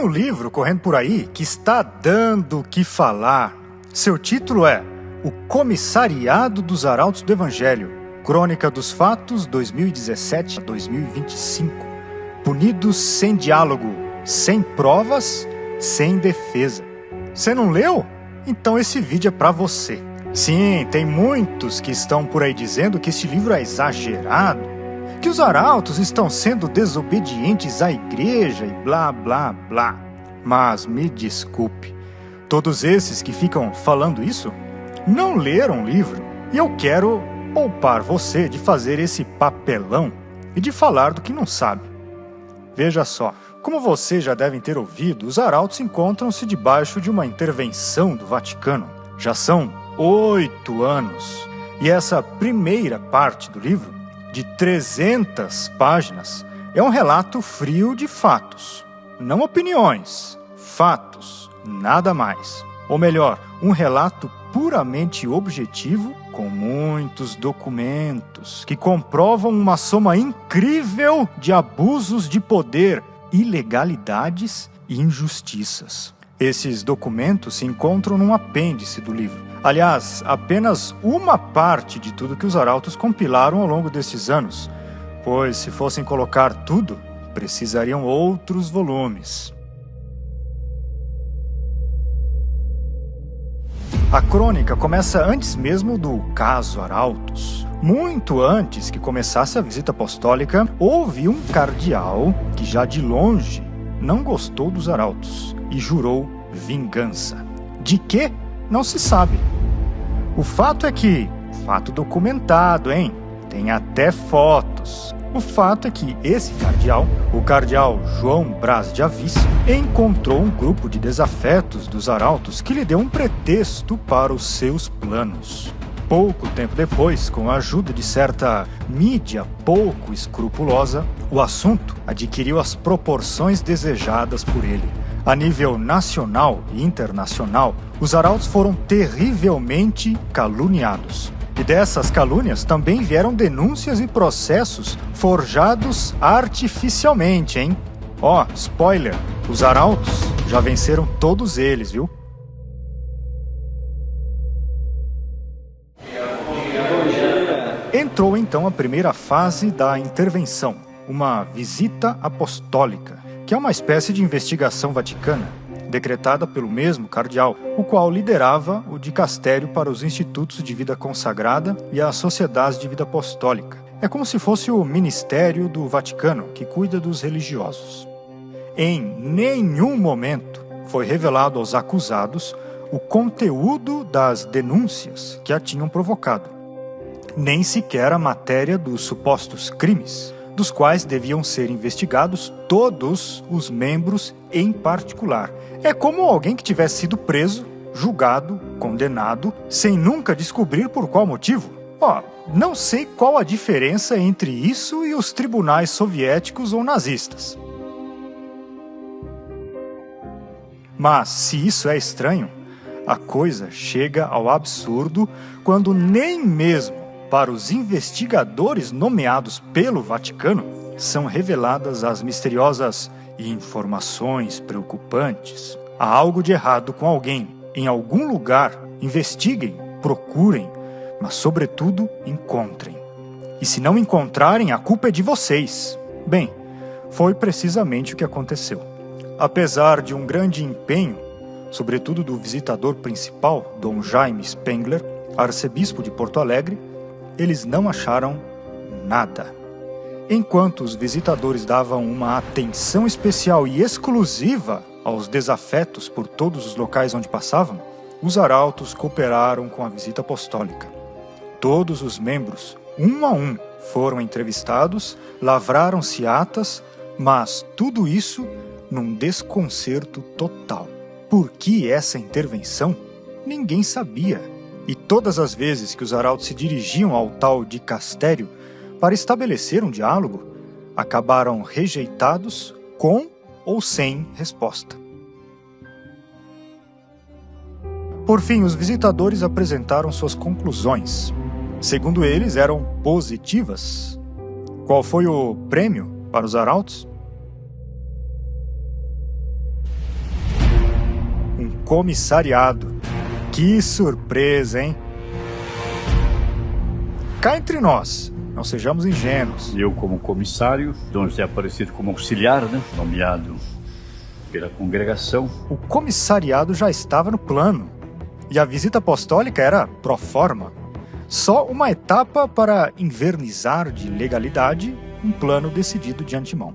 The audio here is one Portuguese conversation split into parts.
Tem um livro correndo por aí que está dando o que falar. Seu título é O Comissariado dos Arautos do Evangelho, Crônica dos Fatos 2017 a 2025. Punidos sem diálogo, sem provas, sem defesa. Você não leu? Então esse vídeo é para você. Sim, tem muitos que estão por aí dizendo que este livro é exagerado, que os arautos estão sendo desobedientes à igreja e blá blá blá. Mas me desculpe, todos esses que ficam falando isso não leram o livro, e eu quero poupar você de fazer esse papelão e de falar do que não sabe. Veja só, como vocês já devem ter ouvido, os arautos encontram-se debaixo de uma intervenção do Vaticano. Já são 8 anos, e essa primeira parte do livro, de 300 páginas, é um relato frio de fatos. Não opiniões, fatos, nada mais. Ou melhor, um relato puramente objetivo, com muitos documentos que comprovam uma soma incrível de abusos de poder, ilegalidades e injustiças. Esses documentos se encontram num apêndice do livro. Aliás, apenas uma parte de tudo que os arautos compilaram ao longo desses anos, pois se fossem colocar tudo, precisariam outros volumes. A crônica começa antes mesmo do caso Arautos. Muito antes que começasse a visita apostólica, houve um cardeal que já de longe não gostou dos arautos e jurou vingança. De quê? Não se sabe. O fato é que, fato documentado, hein? Tem até fotos. O fato é que esse cardeal, o cardeal João Braz de Avis, encontrou um grupo de desafetos dos arautos que lhe deu um pretexto para os seus planos. Pouco tempo depois, com a ajuda de certa mídia pouco escrupulosa, o assunto adquiriu as proporções desejadas por ele. A nível nacional e internacional, os arautos foram terrivelmente caluniados. E dessas calúnias também vieram denúncias e processos forjados artificialmente, hein? Ó, spoiler, os arautos já venceram todos eles, viu? Entrou então a primeira fase da intervenção, uma visita apostólica, que é uma espécie de investigação vaticana, decretada pelo mesmo cardeal, o qual liderava o dicastério para os institutos de vida consagrada e as sociedades de vida apostólica. É como se fosse o ministério do Vaticano, que cuida dos religiosos. Em nenhum momento foi revelado aos acusados o conteúdo das denúncias que a tinham provocado, nem sequer a matéria dos supostos crimes, dos quais deviam ser investigados todos os membros em particular. É como alguém que tivesse sido preso, julgado, condenado, sem nunca descobrir por qual motivo. Não sei qual a diferença entre isso e os tribunais soviéticos ou nazistas. Mas, se isso é estranho, a coisa chega ao absurdo quando nem mesmo para os investigadores nomeados pelo Vaticano são reveladas as misteriosas informações preocupantes. Há algo de errado com alguém em algum lugar. Investiguem, procurem, mas sobretudo encontrem. E se não encontrarem, a culpa é de vocês. Bem, foi precisamente o que aconteceu. Apesar de um grande empenho, sobretudo do visitador principal, Dom Jaime Spengler, arcebispo de Porto Alegre, eles não acharam nada. Enquanto os visitadores davam uma atenção especial e exclusiva aos desafetos por todos os locais onde passavam, os arautos cooperaram com a visita apostólica. Todos os membros, um a um, foram entrevistados, lavraram-se atas, mas tudo isso num desconcerto total. Por que essa intervenção? Ninguém sabia. E todas as vezes que os arautos se dirigiam ao tal dicastério para estabelecer um diálogo, acabaram rejeitados com ou sem resposta. Por fim, os visitadores apresentaram suas conclusões. Segundo eles, eram positivas. Qual foi o prêmio para os arautos? comissariado. Que surpresa, hein? Cá entre nós, não sejamos ingênuos. Eu, como comissário, Dom José Aparecido como auxiliar, nomeado pela congregação. O comissariado já estava no plano, e a visita apostólica era pro forma. Só uma etapa para invernizar de legalidade um plano decidido de antemão.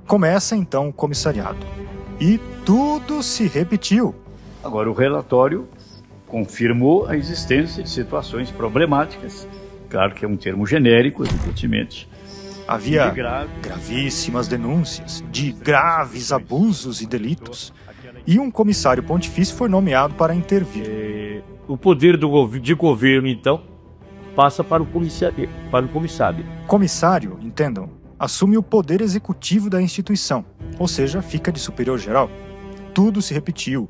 Começa então o comissariado. E tudo se repetiu. Agora o relatório confirmou a existência de situações problemáticas. Claro que é um termo genérico, evidentemente. Havia gravíssimas denúncias de graves abusos e delitos. E um comissário pontifício foi nomeado para intervir. O poder de governo, então, passa para o comissário. Comissário, entendam, assume o poder executivo da instituição, ou seja, fica de superior geral. Tudo se repetiu.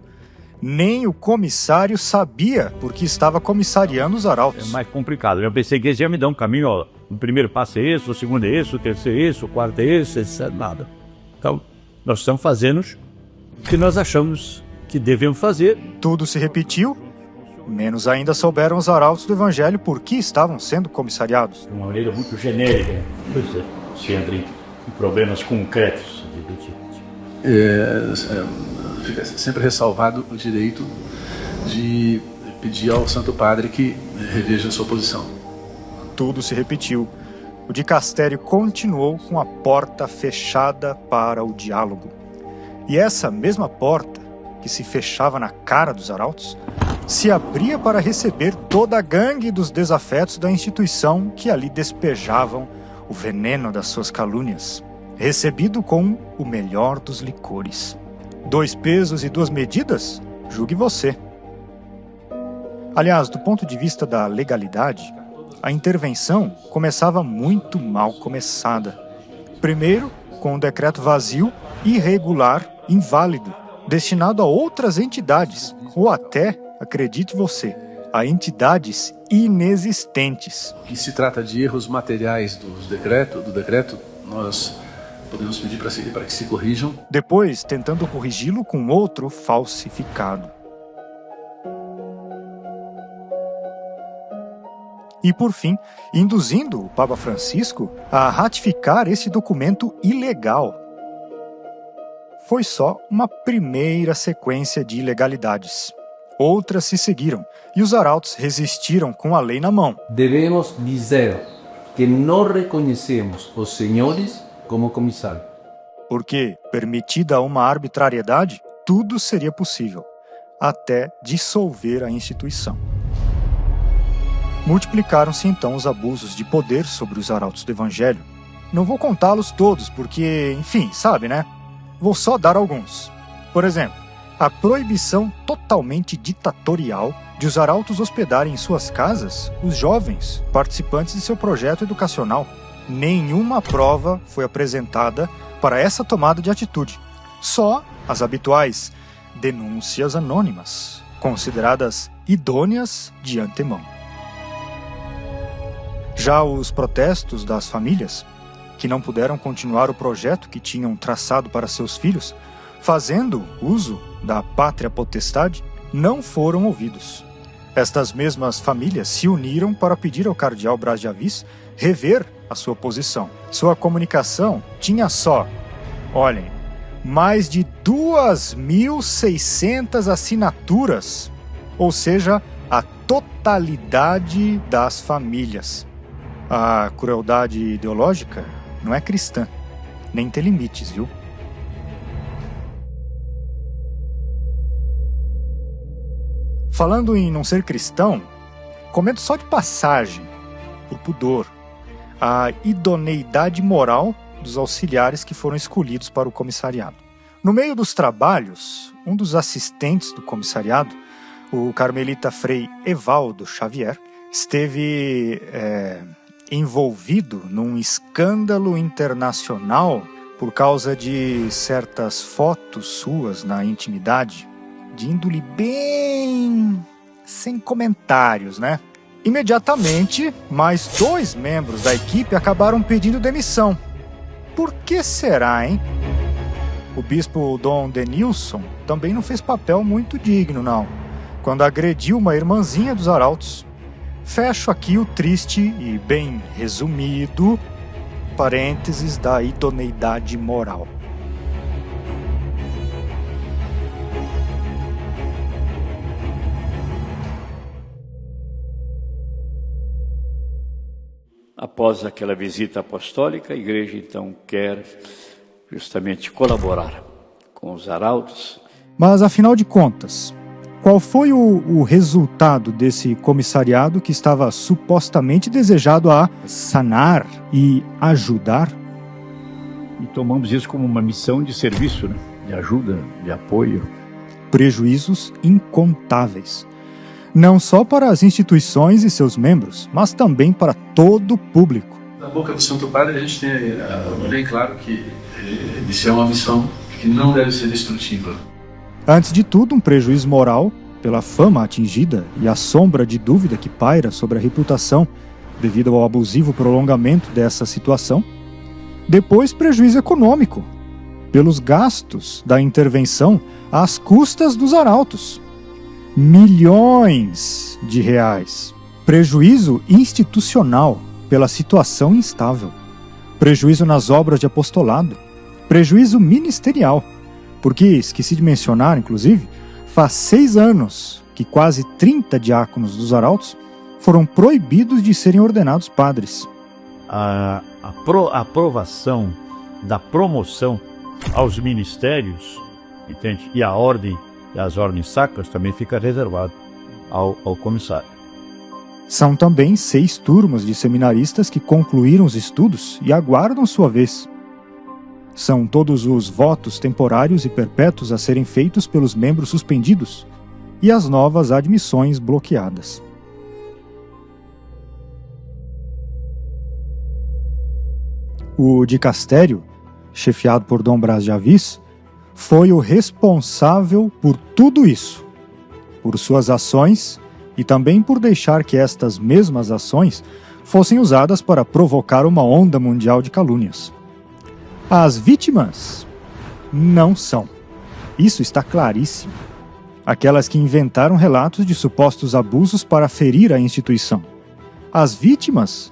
Nem o comissário sabia porque estava comissariando os arautos. É mais complicado. Eu pensei que eles iam me dar um caminho, ó. O primeiro passo é esse, o segundo é esse, o terceiro é esse, o quarto é esse, etc. Nada. Então, nós estamos fazendo o que nós achamos que devemos fazer. Tudo se repetiu, menos ainda souberam os arautos do Evangelho por que estavam sendo comissariados. De uma maneira muito genérica. Pois é, se entra em problemas concretos. Fica sempre ressalvado o direito de pedir ao Santo Padre que reveja a sua posição. Tudo se repetiu. O dicastério continuou com a porta fechada para o diálogo. E essa mesma porta, que se fechava na cara dos arautos, se abria para receber toda a gangue dos desafetos da instituição que ali despejavam o veneno das suas calúnias, recebido com o melhor dos licores. 2 pesos e 2 medidas? Julgue você. Aliás, do ponto de vista da legalidade, a intervenção começava muito mal começada. Primeiro, com um decreto vazio, irregular, inválido, destinado a outras entidades, ou até, acredite você, a entidades inexistentes. Que se trata de erros materiais do decreto, nós podemos pedir para que se corrijam. Depois, tentando corrigi-lo com outro falsificado. E, por fim, induzindo o Papa Francisco a ratificar esse documento ilegal. Foi só uma primeira sequência de ilegalidades. Outras se seguiram, e os arautos resistiram com a lei na mão. Devemos dizer que não reconhecemos os senhores como comissário. Porque, permitida uma arbitrariedade, tudo seria possível, até dissolver a instituição. Multiplicaram-se então os abusos de poder sobre os arautos do Evangelho. Não vou contá-los todos, porque, enfim, sabe, né? Vou só dar alguns. Por exemplo, a proibição totalmente ditatorial de os arautos hospedarem em suas casas os jovens participantes de seu projeto educacional. Nenhuma prova foi apresentada para essa tomada de atitude. Só as habituais denúncias anônimas, consideradas idôneas de antemão. Já os protestos das famílias, que não puderam continuar o projeto que tinham traçado para seus filhos, fazendo uso da pátria potestade, não foram ouvidos. Estas mesmas famílias se uniram para pedir ao cardeal Braz de Avis rever a sua posição. Sua comunicação tinha só, olhem, mais de 2.600 assinaturas, ou seja, a totalidade das famílias. A crueldade ideológica não é cristã, nem tem limites, viu? Falando em não ser cristão, comento só de passagem, por pudor, a idoneidade moral dos auxiliares que foram escolhidos para o comissariado. No meio dos trabalhos, um dos assistentes do comissariado, o carmelita Frei Evaldo Xavier, esteve envolvido num escândalo internacional por causa de certas fotos suas na intimidade, de índole bem sem comentários, né? Imediatamente, mais 2 membros da equipe acabaram pedindo demissão. Por que será, hein? O bispo Dom Denilson também não fez papel muito digno, não, quando agrediu uma irmãzinha dos arautos. Fecho aqui o triste e bem resumido parênteses da idoneidade moral. Após aquela visita apostólica, a igreja então quer justamente colaborar com os arautos. Mas, afinal de contas, qual foi o resultado desse comissariado que estava supostamente desejado a sanar e ajudar? E tomamos isso como uma missão de serviço, né? De ajuda, de apoio. Prejuízos incontáveis. Não só para as instituições e seus membros, mas também para todo o público. Na boca do Santo Padre a gente tem bem claro que isso é uma missão que não deve ser destrutiva. Antes de tudo, um prejuízo moral pela fama atingida e a sombra de dúvida que paira sobre a reputação devido ao abusivo prolongamento dessa situação. Depois, prejuízo econômico pelos gastos da intervenção às custas dos arautos. Milhões de reais. Prejuízo institucional pela situação instável. Prejuízo nas obras de apostolado. Prejuízo ministerial. Porque, esqueci de mencionar, inclusive, faz 6 anos que quase 30 diáconos dos arautos foram proibidos de serem ordenados padres. A aprovação da promoção aos ministérios, entende? E a ordem e as ordens sacras também fica reservado ao comissário. São também 6 turmas de seminaristas que concluíram os estudos e aguardam sua vez. São todos os votos temporários e perpétuos a serem feitos pelos membros suspendidos e as novas admissões bloqueadas. O dicastério, chefiado por Dom Brás de Avis, foi o responsável por tudo isso, por suas ações e também por deixar que estas mesmas ações fossem usadas para provocar uma onda mundial de calúnias. As vítimas não são. Isso está claríssimo. Aquelas que inventaram relatos de supostos abusos para ferir a instituição. As vítimas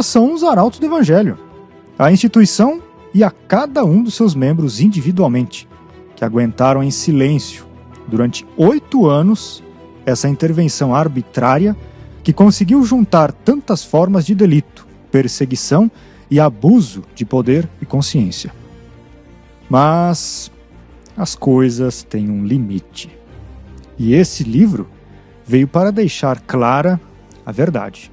são os arautos do Evangelho. A instituição e a cada um dos seus membros individualmente, que aguentaram em silêncio durante 8 anos essa intervenção arbitrária que conseguiu juntar tantas formas de delito, perseguição e abuso de poder e consciência. Mas as coisas têm um limite. E esse livro veio para deixar clara a verdade.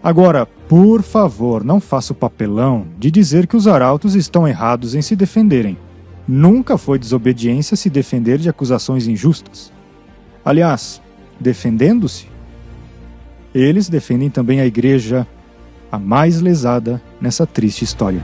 Agora, por favor, não faça o papelão de dizer que os arautos estão errados em se defenderem. Nunca foi desobediência se defender de acusações injustas. Aliás, defendendo-se, eles defendem também a igreja, a mais lesada nessa triste história.